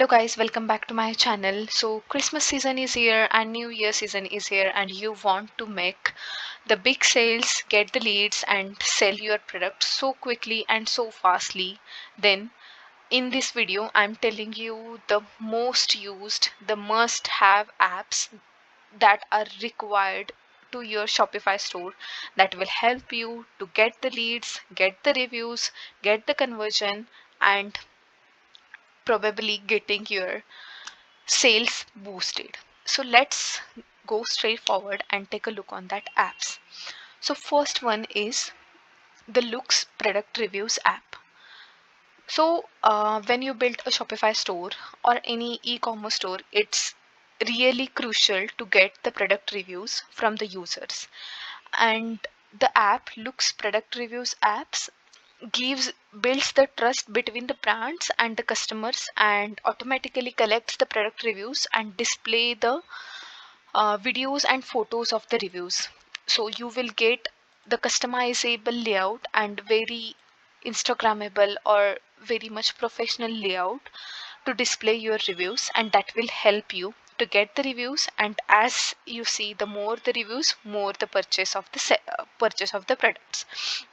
Hello guys, welcome back to my channel. So Christmas season is here and New Year season is here, and you want to make the big sales, get the leads and sell your product so quickly and so fastly. Then in this video I'm telling you the most used, the must have apps that are required to your Shopify store that will help you to get the leads, get the reviews, get the conversion, and probably getting your sales boosted. So let's go straight forward and take a look on that apps. So first one is the Loox product reviews app. So when you build a Shopify store or any e-commerce store, it's really crucial to get the product reviews from the users. And the app Loox product reviews apps gives builds the trust between the brands and the customers, and automatically collects the product reviews and display the videos and photos of the reviews. So you will get the customizable layout and very Instagrammable or very much professional layout to display your reviews, and that will help you to get the reviews. And as you see, the more the reviews, more the purchase of the purchase of the products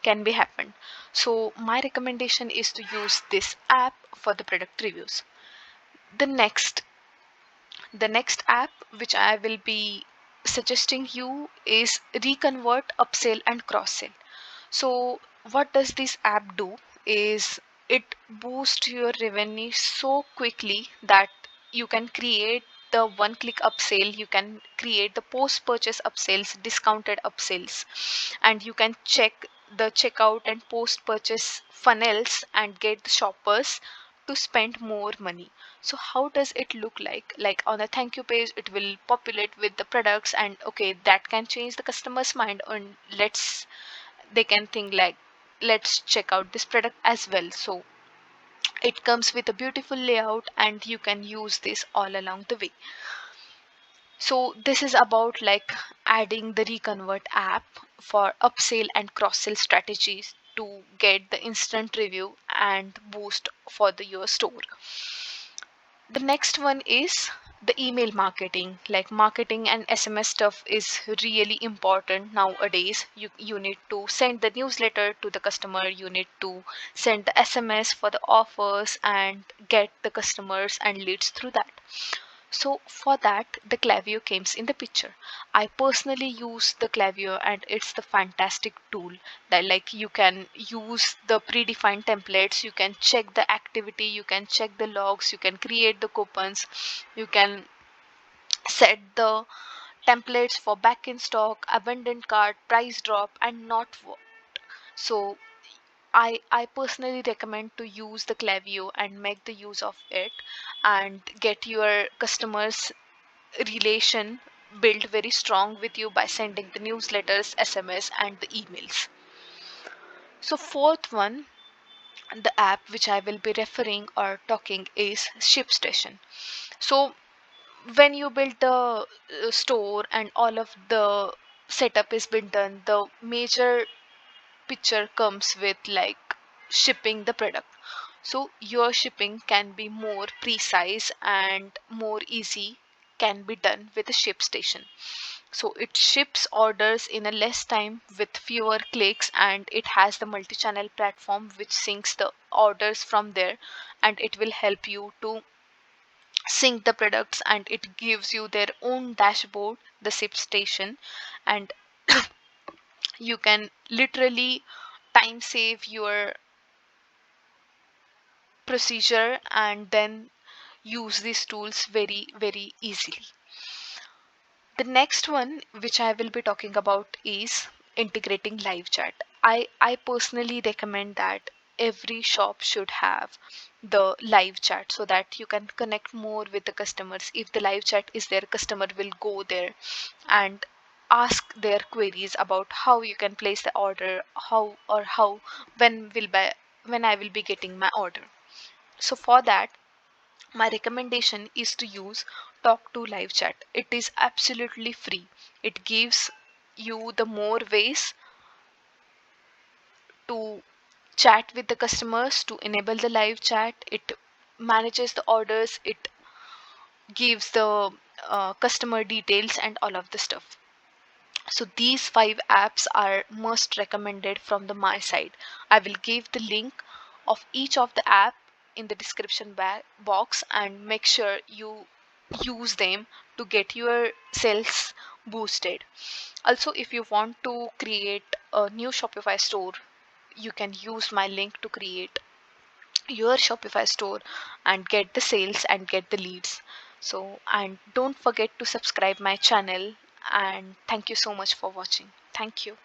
can be happened. So my recommendation is to use this app for the product reviews. The next the next app which I will be suggesting you is ReConvert, Upsell and Cross Sell. So what does this app do is it boosts your revenue so quickly that you can create the one click upsell, you can create the post purchase upsells, discounted upsells, and you can check the checkout and post purchase funnels and get the shoppers to spend more money. So how does it look like on a thank you page it will populate with the products, and okay, that can change the customer's mind on they can think like, let's check out this product as well. So it comes with a beautiful layout and you can use this all along the way. So this is about like adding the ReConvert app for upsell and cross sell strategies to get the instant review and boost for your store. The next one is the email marketing. Like marketing and SMS stuff is really important nowadays. You need to send the newsletter to the customer, you need to send the SMS for the offers and get the customers and leads through that. So for that, the Klaviyo comes in the picture. I personally use the Klaviyo and it's the fantastic tool that like you can use the predefined templates, you can check the activity, you can check the logs, you can create the coupons, you can set the templates for back in stock, abandoned cart, price drop, and not what. So I personally recommend to use the Klaviyo and make the use of it and get your customers relation built very strong with you by sending the newsletters, SMS and the emails. So fourth one, the app which I will be referring or talking is ShipStation. So when you build the store and all of the setup is been done, the major picture comes with like shipping the product. So your shipping can be more precise and more easy can be done with a ShipStation. So it ships orders in a less time with fewer clicks, and it has the multi-channel platform which syncs the orders from there, and it will help you to sync the products, and it gives you their own dashboard, the ShipStation, and you can literally time save your procedure and then use these tools very easily. The next one which I will be talking about is integrating live chat. I personally recommend that every shop should have the live chat so that you can connect more with the customers. If the live chat is there, customer will go there and ask their queries about how you can place the order, how when I will be getting my order. So for that, my recommendation is to use tawk.to live chat. It is absolutely free. It gives you the more ways to chat with the customers, to enable the live chat. It manages the orders, it gives the customer details and all of the stuff. So these 5 apps are most recommended from the my side. I will give the link of each of the app in the description box, and make sure you use them to get your sales boosted. Also, if you want to create a new Shopify store, you can use my link to create your Shopify store and get the sales and get the leads. So, and don't forget to subscribe my channel, and thank you so much for watching. Thank you.